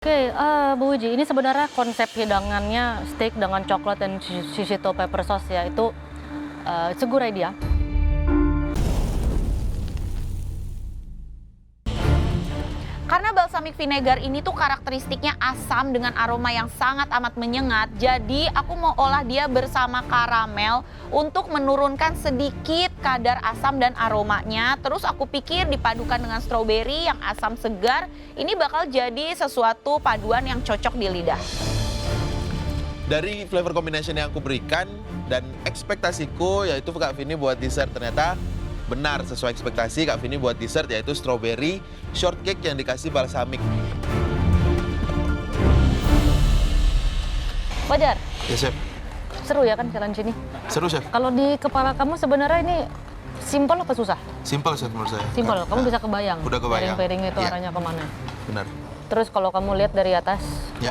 Oke, Bu Uji, ini sebenarnya konsep hidangannya steak dengan coklat dan shishito pepper sauce ya, itu it's a good idea. Karena balsamic vinegar ini tuh karakteristiknya asam dengan aroma yang sangat amat menyengat. Jadi aku mau olah dia bersama karamel untuk menurunkan sedikit kadar asam dan aromanya. Terus aku pikir dipadukan dengan stroberi yang asam segar, ini bakal jadi sesuatu paduan yang cocok di lidah. Dari flavor combination yang aku berikan dan ekspektasiku yaitu Kak Vini buat dessert, ternyata benar sesuai ekspektasi Kak Vini buat dessert, yaitu strawberry shortcake yang dikasih balsamic. Wajar, Ya Chef, seru ya kan challenge ini. seru Chef. Kalau di kepala kamu sebenarnya ini simple apa susah? Simple Chef menurut saya. Simple, kamu bisa kebayang. Udah kebayang. Pairing itu Iya. arahnya kemana. Benar. Terus kalau kamu lihat dari atas, Ya.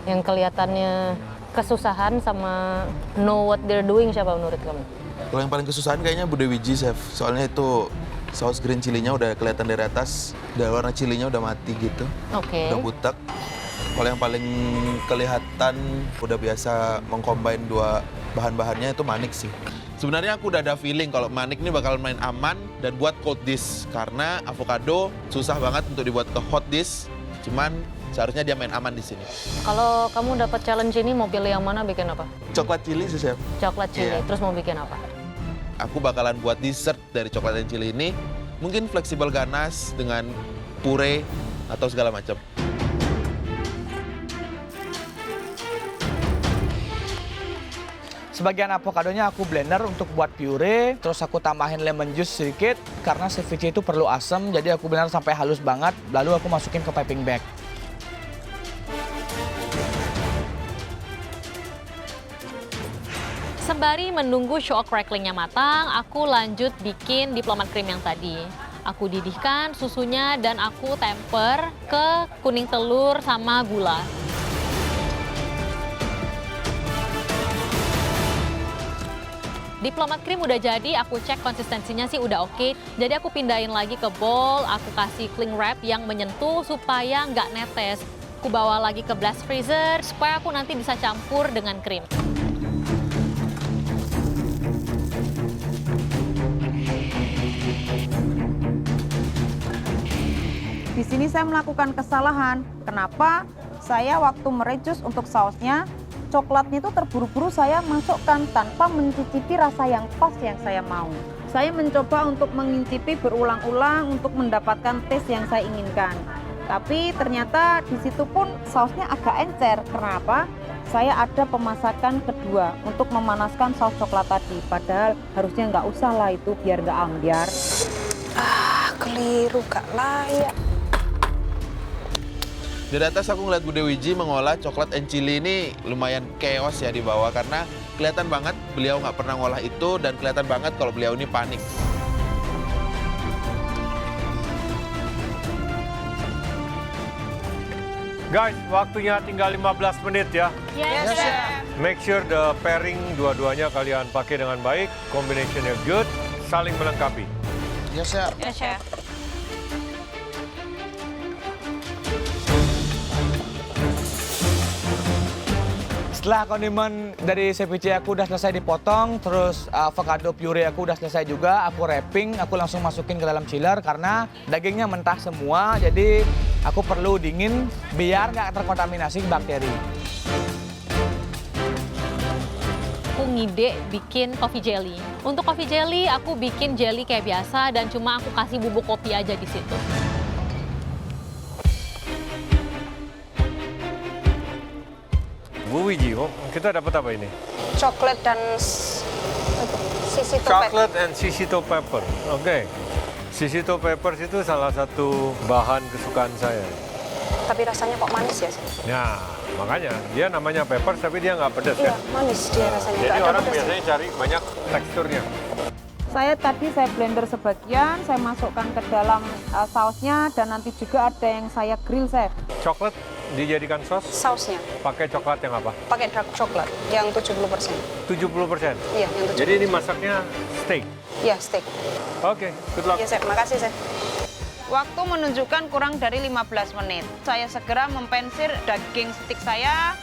yang kelihatannya kesusahan sama know what they're doing siapa menurut kamu? Kalau yang paling kesusahan kayaknya Bu Dewi Ji Chef. Soalnya itu saus green chilinya udah kelihatan dari atas, dan warna chilinya udah mati gitu. Oke. Udah butek. Kalau yang paling kelihatan udah biasa mengcombine dua bahan-bahannya itu manik sih. Sebenarnya aku udah ada feeling kalau manik ini bakal main aman dan buat cold dish. Karena avocado susah banget untuk dibuat ke hot dish. Cuman seharusnya dia main aman di sini. Kalau kamu dapat challenge ini mau pilih yang mana, bikin apa? Coklat chili sih Chef. Coklat chili, Iya. terus mau bikin apa? Aku bakalan buat dessert dari coklat dan chili ini. Mungkin fleksibel ganas dengan puree atau segala macam. Sebagian avokadonya aku blender untuk buat puree, terus aku tambahin lemon juice sedikit karena ceviche itu perlu asam, jadi aku blender sampai halus banget, lalu aku masukin ke piping bag. Sembari menunggu show cracklingnya matang, aku lanjut bikin diplomat cream yang tadi. Aku didihkan susunya dan aku temper ke kuning telur sama gula. Diplomat cream udah jadi, aku cek konsistensinya sih udah oke. Jadi aku pindahin lagi ke bowl, aku kasih cling wrap yang menyentuh supaya nggak netes. Aku bawa lagi ke blast freezer supaya aku nanti bisa campur dengan krim. Di sini saya melakukan kesalahan. Kenapa? Saya waktu mereduce untuk sausnya, coklatnya itu terburu-buru saya masukkan tanpa mencicipi rasa yang pas yang saya mau. Saya mencoba untuk mengincipi berulang-ulang untuk mendapatkan taste yang saya inginkan. Tapi ternyata di situ pun sausnya agak encer. Kenapa? Saya ada pemasakan kedua untuk memanaskan saus coklat tadi. Padahal harusnya nggak usah lah itu biar nggak ambiar. Keliru, gak layak. Dari atas aku ngeliat Bu Dewi Ji mengolah coklat and chili ini lumayan chaos ya di bawah. Karena kelihatan banget beliau nggak pernah ngolah itu dan kelihatan banget kalau beliau ini panik. Guys, waktunya tinggal 15 menit ya. Yes, chef. Make sure the pairing dua-duanya kalian pakai dengan baik, combinationnya good, saling melengkapi. Yes, chef. Setelah kondimen dari ceviche aku udah selesai dipotong, terus avocado puree aku udah selesai juga, aku wrapping, aku langsung masukin ke dalam chiller karena dagingnya mentah semua, jadi aku perlu dingin biar nggak terkontaminasi bakteri. Aku ngide bikin coffee jelly. Untuk coffee jelly, aku bikin jelly kayak biasa dan cuma aku kasih bubuk kopi aja di situ. Bu Wiji, oh, kita dapat apa ini? Coklat dan sisi topet. Chocolate and shishito pepper. Oke. Shishito peppers itu salah satu bahan kesukaan saya. Tapi rasanya kok manis ya? Ya, makanya dia namanya peppers tapi dia nggak pedas Iya, kan? manis dia rasanya. Jadi Nggak ada orang pedasnya. biasanya cari banyak teksturnya. Saya blender sebagian, saya masukkan ke dalam sausnya dan nanti juga ada yang saya grill, Chef. Coklat dijadikan sos, Sausnya pakai coklat yang apa? pakai dark coklat yang 70%. 70%. Iya, yang 70%. Jadi ini masaknya steak. Iya, steak. Oke, good luck. Iya, Chef. Makasih, Chef. Waktu menunjukkan kurang dari 15 menit. Saya segera mempensir daging stik saya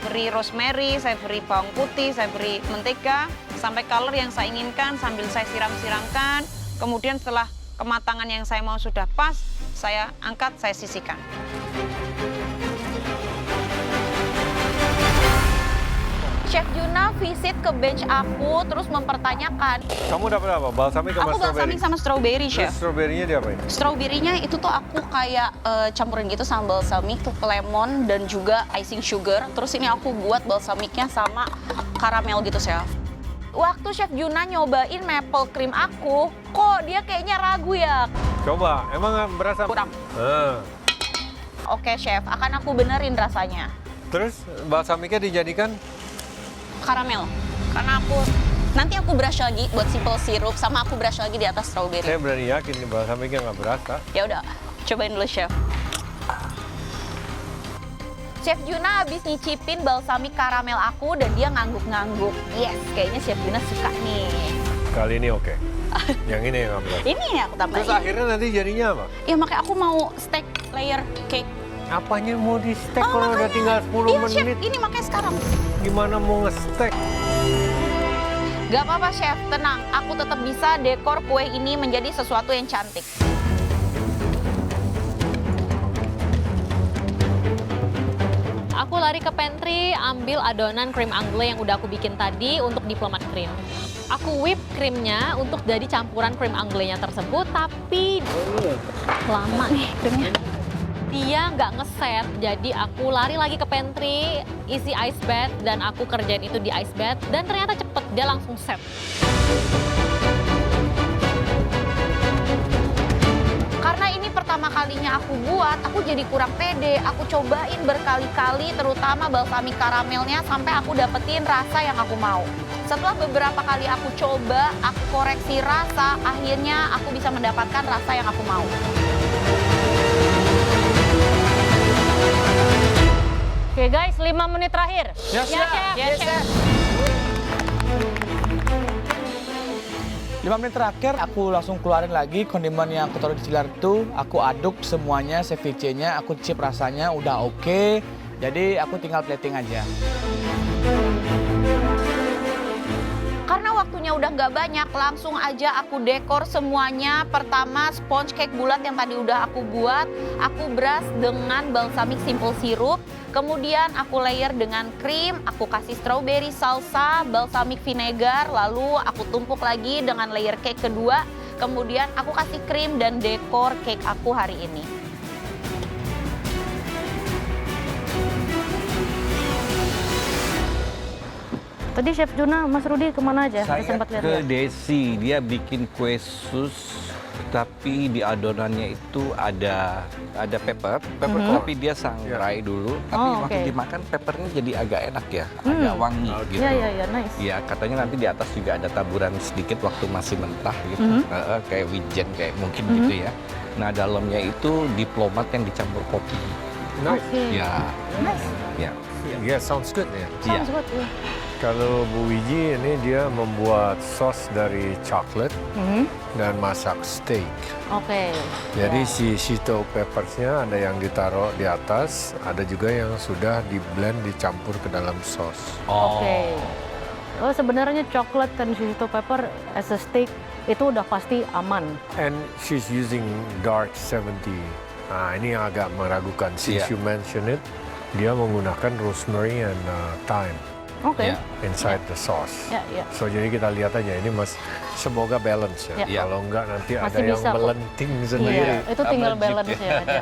beri rosemary, saya beri bawang putih, saya beri mentega, sampai color yang saya inginkan sambil saya siram-siramkan. Kemudian setelah kematangan yang saya mau sudah pas, saya angkat, saya sisihkan. Chef Juna visit ke bench aku terus mempertanyakan. Kamu dapat apa? Balsamic sama Aku strawberry? balsamik sama strawberry, Chef. Terus strawberry-nya diapain? Strawberry-nya itu tuh aku kayak campurin gitu sama balsamik, lemon dan juga icing sugar. Terus ini aku buat balsamiknya sama karamel gitu, Chef. Waktu Chef Juna nyobain maple cream aku, kok dia kayaknya ragu ya? Coba, emang berasa? Kurang. Ah. Oke, Chef, akan aku benerin rasanya. Terus balsamiknya dijadikan? Karamel. Karena nanti aku brush lagi buat simple syrup sama aku brush lagi di atas strawberry. Saya berani yakin nih balsamiknya nggak berasa. Ya udah, cobain dulu, Chef. Chef Juna habis nyicipin balsamik karamel aku dan dia ngangguk-ngangguk. Yes, kayaknya Chef Juna suka nih. Kali ini oke. Yang ini yang nggak berasa. Ini yang aku tambahin. Terus akhirnya nanti jadinya apa? Ya makanya aku mau steak layer cake. Apanya mau di steak Oh, kalau udah makanya. tinggal 10 Iya, menit? Chef, ini makanya sekarang. Gimana mau nge-steak? Gak apa-apa, Chef, tenang. Aku tetap bisa dekor kue ini menjadi sesuatu yang cantik. Aku lari ke pantry, ambil adonan krim angle yang udah aku bikin tadi untuk diplomat cream. Aku whip krimnya untuk jadi campuran krim angle-nya tersebut, tapi lama nih krimnya. Dia nggak ngeset, jadi aku lari lagi ke pantry, isi ice bath, dan aku kerjain itu di ice bath, dan ternyata cepet, dia langsung set. Karena ini pertama kalinya aku buat, aku jadi kurang pede. Aku cobain berkali-kali, terutama balsamik karamelnya, sampai aku dapetin rasa yang aku mau. Setelah beberapa kali aku coba, aku koreksi rasa, akhirnya aku bisa mendapatkan rasa yang aku mau. Oke guys, 5 menit terakhir. Ya, Chef. Ya, Chef. 5 menit terakhir, aku langsung keluarin lagi kondimen yang aku taruh di chiller itu. Aku aduk semuanya, ceviche-nya, aku cip rasanya udah oke. Jadi aku tinggal plating aja. Karena waktunya udah nggak banyak, langsung aja aku dekor semuanya. Pertama, sponge cake bulat yang tadi udah aku buat, aku brush dengan balsamik simple syrup. Kemudian aku layer dengan krim, aku kasih strawberry salsa, balsamik vinegar, lalu aku tumpuk lagi dengan layer cake kedua. Kemudian aku kasih krim dan dekor cake aku hari ini. Tadi Chef Juna, Mas Rudi kemana aja? Saya Sempat ke lihat-lihat. Desi, dia bikin kue sus, tapi di adonannya itu ada pepper, tapi dia sangrai dulu. Tapi Oh, waktu oke. dimakan peppernya jadi agak enak ya, agak wangi gitu. Iya, nice. Ya katanya nanti di atas juga ada taburan sedikit waktu masih mentah gitu, kayak wijen kayak mungkin gitu ya. Nah dalamnya itu diplomat yang dicampur kopi. Nice. Oke. Ya, Nice. ya. Yeah, sounds good ya. Iya. Sounds good. Iya. Kalau Bu Wiji ini dia membuat sos dari coklat dan masak steak. Oke. Jadi si Shito peppersnya ada yang ditaruh di atas, ada juga yang sudah di blend dicampur ke dalam sos. Oke. Oh, sebenarnya coklat dan shito pepper as a steak itu udah pasti aman. And she's using dark 70. Nah ini yang agak meragukan. Since Iya. you mention it, dia menggunakan rosemary and thyme Oke. Iya. inside the sauce. Ya. So jadi kita lihat aja ini semoga balance ya. Ya. Kalau enggak nanti ada Masih yang bisa kok. melenting Iya, sendiri. itu tinggal Sama balance jeep ya aja.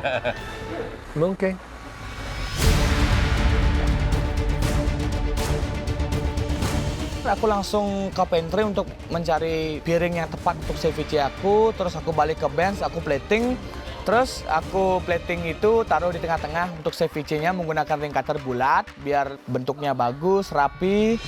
Mungkin. Aku langsung ke pantry untuk mencari piring yang tepat untuk ceviche aku. Terus aku balik ke bench, aku plating. Terus aku plating itu taruh di tengah-tengah untuk ceviche-nya menggunakan ring cutter bulat biar bentuknya bagus, rapi.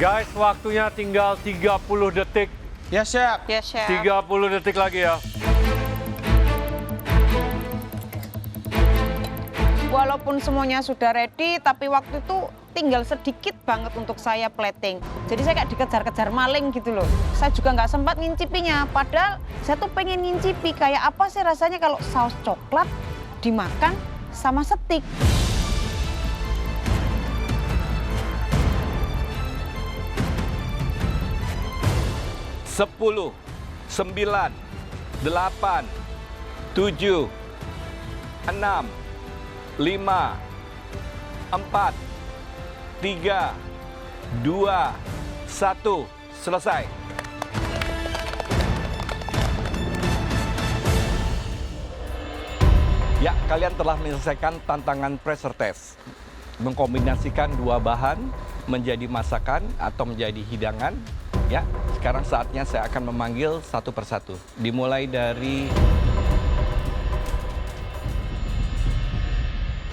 Guys, waktunya tinggal 30 detik. Ya, Chef. Ya, Chef. 30 detik lagi ya. Walaupun semuanya sudah ready, tapi waktu itu tinggal sedikit banget untuk saya plating. Jadi saya kayak dikejar-kejar maling gitu loh. Saya juga nggak sempat ngincipinya, padahal saya tuh pengen ngincipi kayak apa sih rasanya kalau saus coklat dimakan sama steak. Sepuluh, 9, 8, 7, 6, 5, 4, 3, 2, 1, selesai. Ya, kalian telah menyelesaikan tantangan pressure test. Mengkombinasikan dua bahan menjadi masakan atau menjadi hidangan. Ya, sekarang saatnya saya akan memanggil satu persatu. Dimulai dari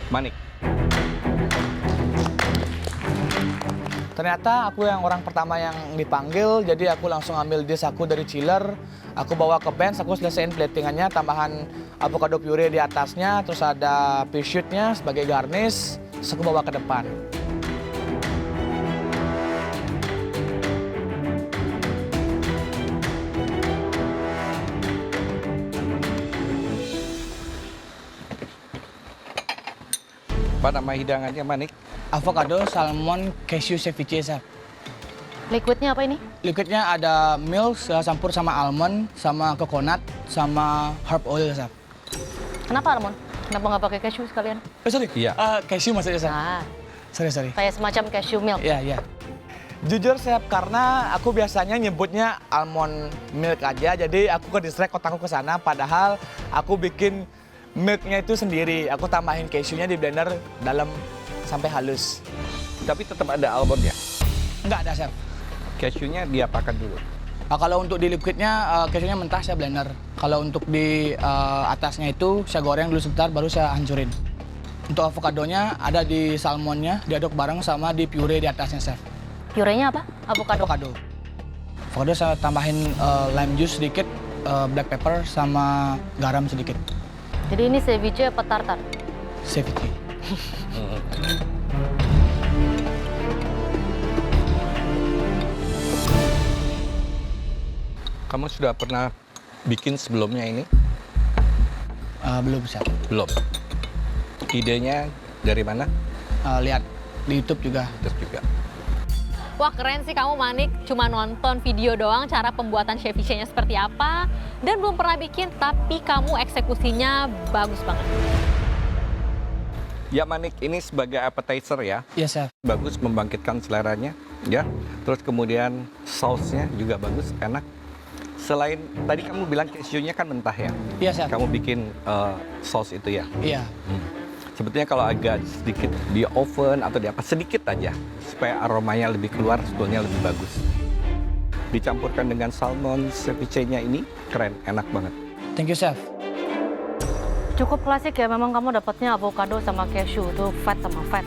Manik. Ternyata aku yang orang pertama yang dipanggil, jadi aku langsung ambil dish aku dari chiller, aku bawa ke bench, aku selesaiin platingannya, tambahan avocado puree di atasnya, terus ada pea shoot-nya sebagai garnish, terus aku bawa ke depan. Apa nama hidangannya, Manik? Avocado, salmon, cashew, ceviche, Chef. Liquidnya apa ini? Liquidnya ada milk campur sama almond, sama coconut, sama herb oil, Chef. Kenapa almond? Kenapa nggak pakai cashew sekalian? Sorry. Iya. Cashew maksudnya, Chef. Ah, Sorry. kayak semacam cashew milk. Iya. Jujur, Chef, karena aku biasanya nyebutnya almond milk aja, jadi aku ke distract otakku ke sana, padahal aku bikin milknya itu sendiri. Aku tambahin cashewnya di blender dalam sampai halus. Tapi tetap ada almond ya? Enggak ada, Chef. Cashewnya diapakan dulu? Kalau untuk di liquidnya, cashewnya mentah saya blender. Kalau untuk di atasnya itu saya goreng dulu sebentar, baru saya hancurin. Untuk avokadonya ada di salmonnya, diaduk bareng sama di puree di atasnya, Chef. Purenya apa? Avocado. Avocado saya tambahin lime juice sedikit, black pepper sama garam sedikit. Jadi ini ceviche apa tartar? Ceviche. Kamu sudah pernah bikin sebelumnya ini? Belum, Chef. Belum. Idenya dari mana? Lihat di YouTube juga. Terus juga. Wah, keren sih kamu, Manik. Cuma nonton video doang cara pembuatan ceviche-nya seperti apa. Dan belum pernah bikin, tapi kamu eksekusinya bagus banget. Ya, Manik, ini sebagai appetizer ya. Iya, Chef. Bagus membangkitkan seleranya, ya. Terus kemudian sausnya juga bagus, enak. Selain, tadi kamu bilang cashewnya kan mentah ya? Iya, Chef. Kamu bikin saus itu ya? Iya. Sebetulnya kalau agak sedikit di oven atau di apa, sedikit aja. Supaya aromanya lebih keluar, sebetulnya lebih bagus. Dicampurkan dengan salmon ceviche-nya ini, keren, enak banget. Thank you, Chef. Cukup klasik ya, memang kamu dapatnya avocado sama cashew, itu fat sama fat.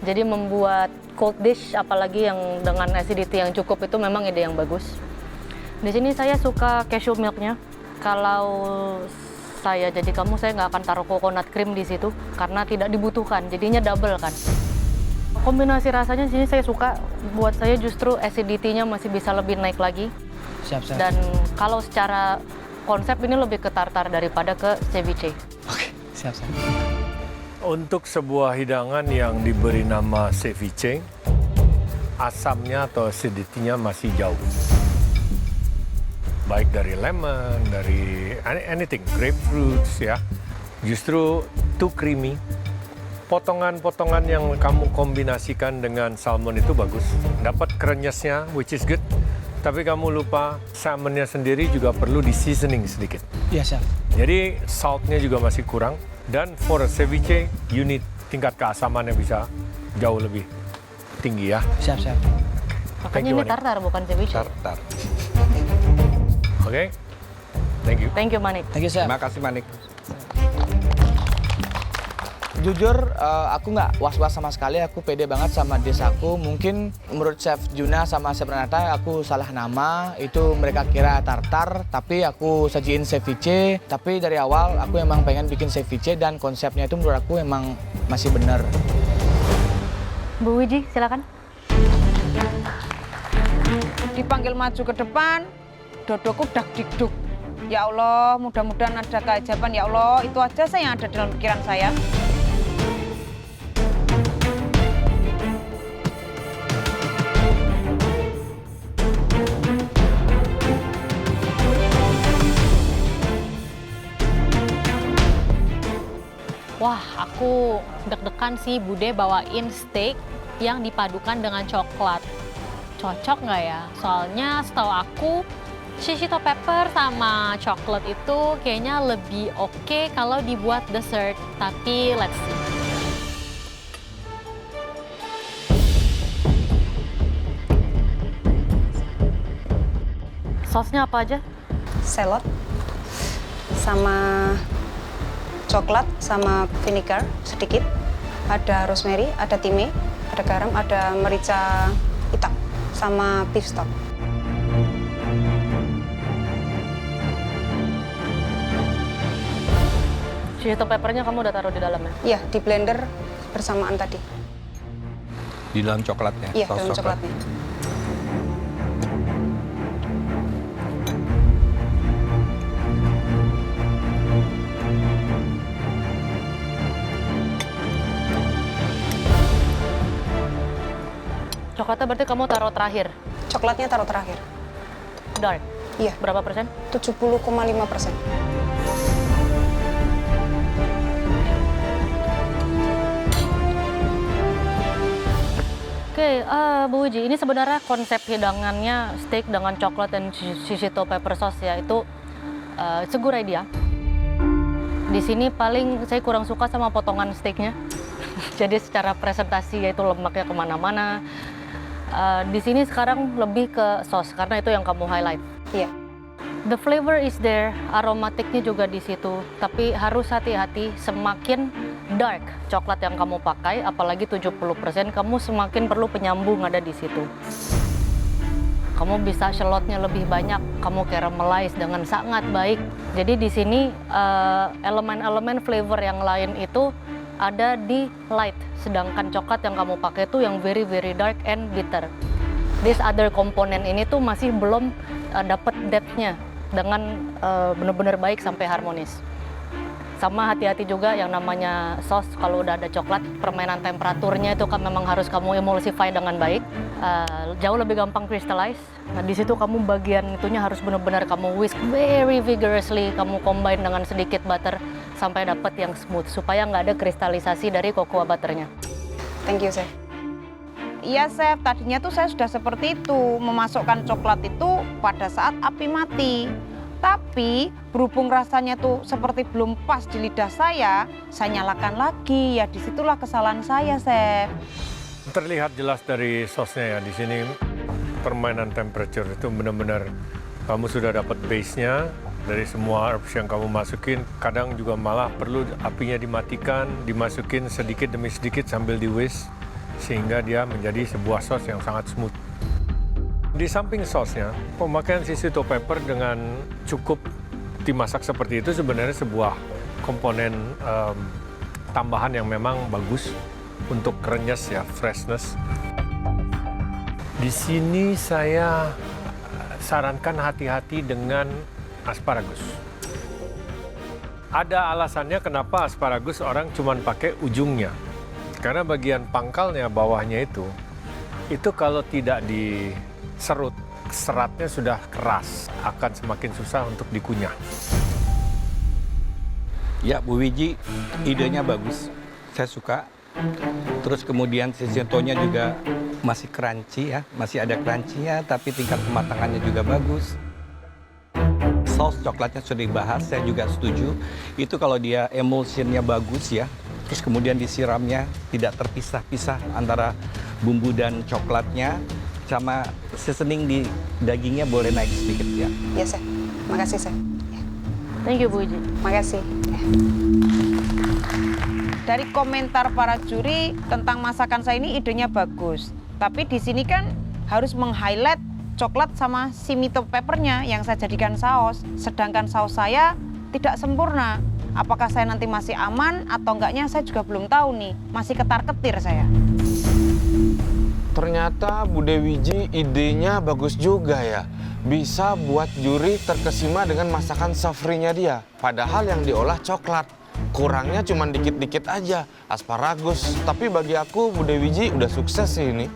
Jadi membuat cold dish, apalagi yang dengan acidity yang cukup, itu memang ide yang bagus. Di sini saya suka cashew milknya. Kalau saya jadi kamu, saya nggak akan taruh coconut cream di situ karena tidak dibutuhkan, jadinya double kan. Kombinasi rasanya di sini saya suka, buat saya justru acidity-nya masih bisa lebih naik lagi. Siap, Chef. Dan kalau secara konsep ini lebih ke tartar daripada ke ceviche. Oke, siap. Untuk sebuah hidangan yang diberi nama ceviche, asamnya atau acidity-nya masih jauh. Baik dari lemon, dari anything, grapefruits ya. Justru too creamy. Potongan-potongan yang kamu kombinasikan dengan salmon itu bagus. Dapat krenyesnya, which is good. Tapi kamu lupa salmonnya sendiri juga perlu di seasoning sedikit. Iya, Chef. Jadi saltnya juga masih kurang. Dan for a ceviche, you need tingkat keasamannya bisa jauh lebih tinggi ya. Siap, Chef. Makanya ini tartar bukan ceviche. Tartar. Oke? Thank you. Thank you, Manik. Thank you, Chef. Terima kasih, Manik. Jujur, aku nggak was-was sama sekali. Aku pede banget sama dish aku. Mungkin menurut Chef Juna sama Chef Renata, aku salah nama. Itu mereka kira tartar, tapi aku sajiin ceviche. Tapi dari awal aku emang pengen bikin ceviche dan konsepnya itu menurut aku emang masih benar. Bu Wiji, silakan. Dipanggil maju ke depan, dodoku dak dikduk. Ya Allah, mudah-mudahan ada keajaban. Ya Allah, itu aja saya yang ada dalam pikiran saya. Wah, aku deg-degan sih Bude bawain steak yang dipadukan dengan coklat. Cocok nggak ya? Soalnya setahu aku, shishito pepper sama coklat itu kayaknya lebih oke kalau dibuat dessert. Tapi let's see. Sausnya apa aja? Salad sama coklat sama vinegar sedikit. Ada rosemary, ada thyme, ada garam, ada merica hitam sama beef stock. Shishito peppernya kamu udah taruh di dalamnya? Iya, di blender bersamaan tadi. Di dalam coklatnya. Iya, saus dalam coklat. coklatnya. Coklatnya berarti kamu taruh terakhir? Coklatnya taruh terakhir. Dark? Iya, Berapa persen? 70,5%. Oke, Bu Wiji, ini sebenarnya konsep hidangannya steak dengan coklat dan shishito pepper sauce ya, itu it's a good idea. Di sini paling saya kurang suka sama potongan steaknya. Jadi secara presentasi yaitu lemaknya kemana-mana. Di sini sekarang lebih ke sauce karena itu yang kamu highlight. Iya. The flavor is there, aromatiknya juga di situ. Tapi harus hati-hati, semakin dark coklat yang kamu pakai, apalagi 70%, kamu semakin perlu penyambung ada di situ. Kamu bisa shallotnya lebih banyak, kamu caramelize dengan sangat baik. Jadi di sini elemen-elemen flavor yang lain itu ada di light, sedangkan coklat yang kamu pakai itu yang very very dark and bitter. This other komponen ini tuh masih belum dapat depth-nya dengan benar-benar baik sampai harmonis. Sama hati-hati juga yang namanya sauce, kalau udah ada coklat, permainan temperaturnya itu kan memang harus kamu emulsify dengan baik. Jauh lebih gampang crystallize. Nah di situ kamu bagian itunya harus benar-benar kamu whisk very vigorously, kamu combine dengan sedikit butter sampai dapat yang smooth supaya nggak ada kristalisasi dari cocoa butternya. Thank you, Chef. Iya, Chef. Tadinya tuh saya sudah seperti itu, memasukkan coklat itu pada saat api mati. Tapi berhubung rasanya tuh seperti belum pas di lidah saya nyalakan lagi. Ya disitulah kesalahan saya, Chef. Terlihat jelas dari sosnya ya, di sini permainan temperature itu benar-benar kamu sudah dapat base-nya dari semua herbs yang kamu masukin. Kadang juga malah perlu apinya dimatikan, dimasukin sedikit demi sedikit sambil di-whisk sehingga dia menjadi sebuah sos yang sangat smooth. Di samping sosnya, pemakaian shishito pepper dengan cukup dimasak seperti itu sebenarnya sebuah komponen tambahan yang memang bagus untuk renyes ya, freshness. Di sini saya sarankan hati-hati dengan asparagus. Ada alasannya kenapa asparagus orang cuma pakai ujungnya. Karena bagian pangkalnya, bawahnya itu kalau tidak diserut, seratnya sudah keras, akan semakin susah untuk dikunyah. Ya, Bu Wiji, idenya bagus. Saya suka. Terus kemudian shishitonya juga masih crunchy ya, masih ada crunchy-nya, tapi tingkat kematangannya juga bagus. Saus coklatnya sudah dibahas, saya juga setuju. Itu kalau dia emulsionnya bagus ya, terus kemudian disiramnya tidak terpisah-pisah antara bumbu dan coklatnya, sama seasoning di dagingnya boleh naik sedikit ya. Iya, Chef. Makasih, Chef. Thank you, Bu Wiji. Makasih. Dari komentar para juri tentang masakan saya ini idenya bagus. Tapi di sini kan harus meng-highlight coklat sama si mito peppernya yang saya jadikan saus. Sedangkan saus saya tidak sempurna. Apakah saya nanti masih aman atau enggaknya saya juga belum tahu nih. Masih ketar-ketir saya. Ternyata Bu Dewi Ji idenya bagus juga ya. Bisa buat juri terkesima dengan masakan savory-nya dia. Padahal yang diolah coklat. Kurangnya cuma dikit-dikit aja, asparagus. Tapi bagi aku Bu Dewi Ji udah sukses sih ini.